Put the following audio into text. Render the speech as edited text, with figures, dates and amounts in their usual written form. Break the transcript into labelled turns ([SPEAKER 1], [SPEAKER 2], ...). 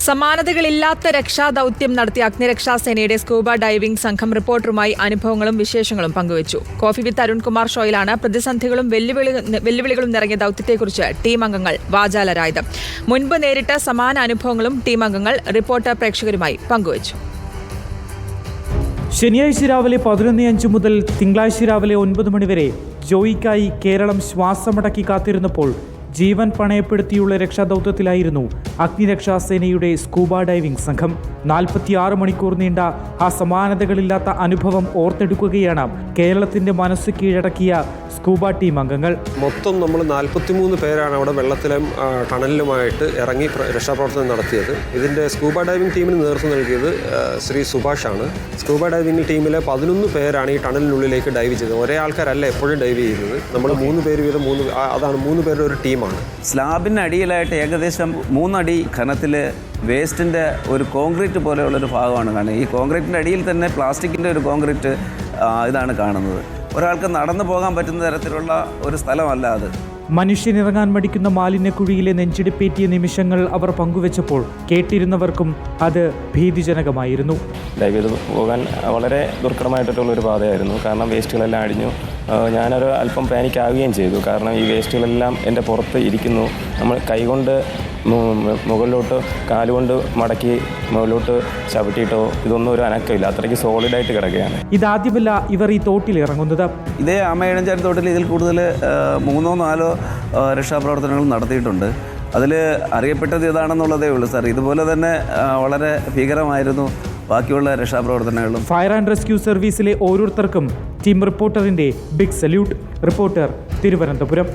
[SPEAKER 1] സമാനതകളില്ലാത്ത രക്ഷാദൌത്യം നടത്തിയ അഗ്നിരക്ഷാസേനയുടെ scuba diving സംഘം റിപ്പോർട്ടറുമായി അനുഭവങ്ങളും വിശേഷങ്ങളും പങ്കുവച്ചു. കോഫി വിത്ത് അരുൺകുമാർ ഷോയിലാണ് പ്രതിസന്ധികളും വെല്ലുവിളികളും നിറഞ്ഞ ദൌത്യത്തെക്കുറിച്ച് ടീം അംഗങ്ങൾ വാചാലരായത്. മുൻപ് നേരിട്ട സമാന അനുഭവങ്ങളും ടീം അംഗങ്ങൾ റിപ്പോർട്ടർ പ്രേക്ഷകരുമായി പങ്കുവച്ചു.
[SPEAKER 2] ശനിയാഴ്ച രാവിലെ 11:05 മുതൽ തിങ്കളാഴ്ച രാവിലെ 9 മണിവരെ ജോയിക്കായി കേരളം ശ്വാസമടക്കി കാത്തിരുന്നപ്പോൾ ജീവൻ പണയപ്പെടുത്തിയുള്ള രക്ഷാദൌത്യത്തിലായിരുന്നു അഗ്നിരക്ഷാസേനയുടെ സ്കൂബ ഡൈവിംഗ് സംഘം. 46 മണിക്കൂർ നീണ്ട ആ സമാനതകളില്ലാത്ത അനുഭവം ഓർത്തെടുക്കുകയാണ് കേരളത്തിന്റെ മനസ്സ് കീഴടക്കിയ സ്കൂബ ടീം അംഗങ്ങൾ.
[SPEAKER 3] മൊത്തം നമ്മൾ 43 പേരാണ് അവിടെ വെള്ളത്തിലും ടണലിലുമായിട്ട് ഇറങ്ങി രക്ഷാപ്രവർത്തനം നടത്തിയത്. ഇതിൻ്റെ സ്കൂബ ഡൈവിംഗ് ടീമിന് നേതൃത്വം നൽകിയത് ശ്രീ സുഭാഷാണ്. സ്കൂബ ഡൈവിംഗ് ടീമിലെ 11 പേരാണ് ഈ ടണലിനുള്ളിലേക്ക് ഡൈവ് ചെയ്തത്. ഒരേ ആൾക്കാരല്ല എപ്പോഴും ഡൈവ് ചെയ്യുന്നത്. നമ്മൾ 3 പേര് വീതം അതാണ് 3 പേരുടെ ഒരു ടീമാണ്.
[SPEAKER 4] സ്ലാബിന് അടിയിലായിട്ട് ഏകദേശം 3 അടി ഘനത്തിൽ വേസ്റ്റിൻ്റെ ഒരു കോൺക്രീറ്റ് പോലെയുള്ളൊരു ഭാഗമാണ് കാണുന്നത്. ഈ കോൺക്രീറ്റിൻ്റെ അടിയിൽ തന്നെ പ്ലാസ്റ്റിക്കിൻ്റെ ഒരു കോൺക്രീറ്റ് ഇതാണ് കാണുന്നത്. ഒരാൾക്ക് നടന്നു പോകാൻ പറ്റുന്ന തരത്തിലുള്ള ഒരു സ്ഥലമല്ല അത്.
[SPEAKER 2] മനുഷ്യനിറങ്ങാൻ മടിക്കുന്ന മാലിന്യക്കുഴിയിലെ നെഞ്ചിടിപ്പേറ്റിയ നിമിഷങ്ങൾ അവർ പങ്കുവച്ചപ്പോൾ കേട്ടിരുന്നവർക്കും അത് ഭീതിജനകമായിരുന്നു.
[SPEAKER 5] ഡൈവ് ചെയ്ത് പോകാൻ വളരെ ദുർഘടമായിട്ടുള്ളൊരു പാതയായിരുന്നു. കാരണം വേസ്റ്റുകളെല്ലാം അടിഞ്ഞു. ഞാനൊരു അല്പം പാനിക്കാവുകയും ചെയ്തു. കാരണം ഈ വേസ്റ്റുകളെല്ലാം എൻ്റെ പുറത്ത് ഇരിക്കുന്നു. നമ്മൾ കൈകൊണ്ട് മുകളിലോട്ട് കാലുകൊണ്ട് മടക്കി മുകളിലോട്ട് ചവിട്ടിയിട്ടോ ഇതൊന്നും ഒരു അനക്കമില്ല. അത്രയ്ക്ക് സോളിഡായിട്ട് കിടക്കുകയാണ്.
[SPEAKER 2] ഇതാദ്യമല്ല ഇവർ ഈ തോട്ടിൽ ഇറങ്ങുന്നത്.
[SPEAKER 4] ഇതേ അമ്മയിഴഞ്ചാൻ തോട്ടിൽ ഇതിൽ കൂടുതൽ 3-4 രക്ഷാപ്രവർത്തനങ്ങൾ നടത്തിയിട്ടുണ്ട്. അതിൽ അറിയപ്പെട്ടത് ഇതാണെന്നുള്ളതേ ഉള്ളൂ സാർ. ഇതുപോലെ തന്നെ വളരെ ഭീകരമായിരുന്നു ബാക്കിയുള്ള രക്ഷാപ്രവർത്തനങ്ങളും.
[SPEAKER 2] ഫയർ ആൻഡ് റെസ്ക്യൂ സർവീസിലെ ഓരോരുത്തർക്കും ടീം റിപ്പോർട്ടറിന്റെ ബിഗ് സല്യൂട്ട്. റിപ്പോർട്ടർ, തിരുവനന്തപുരം.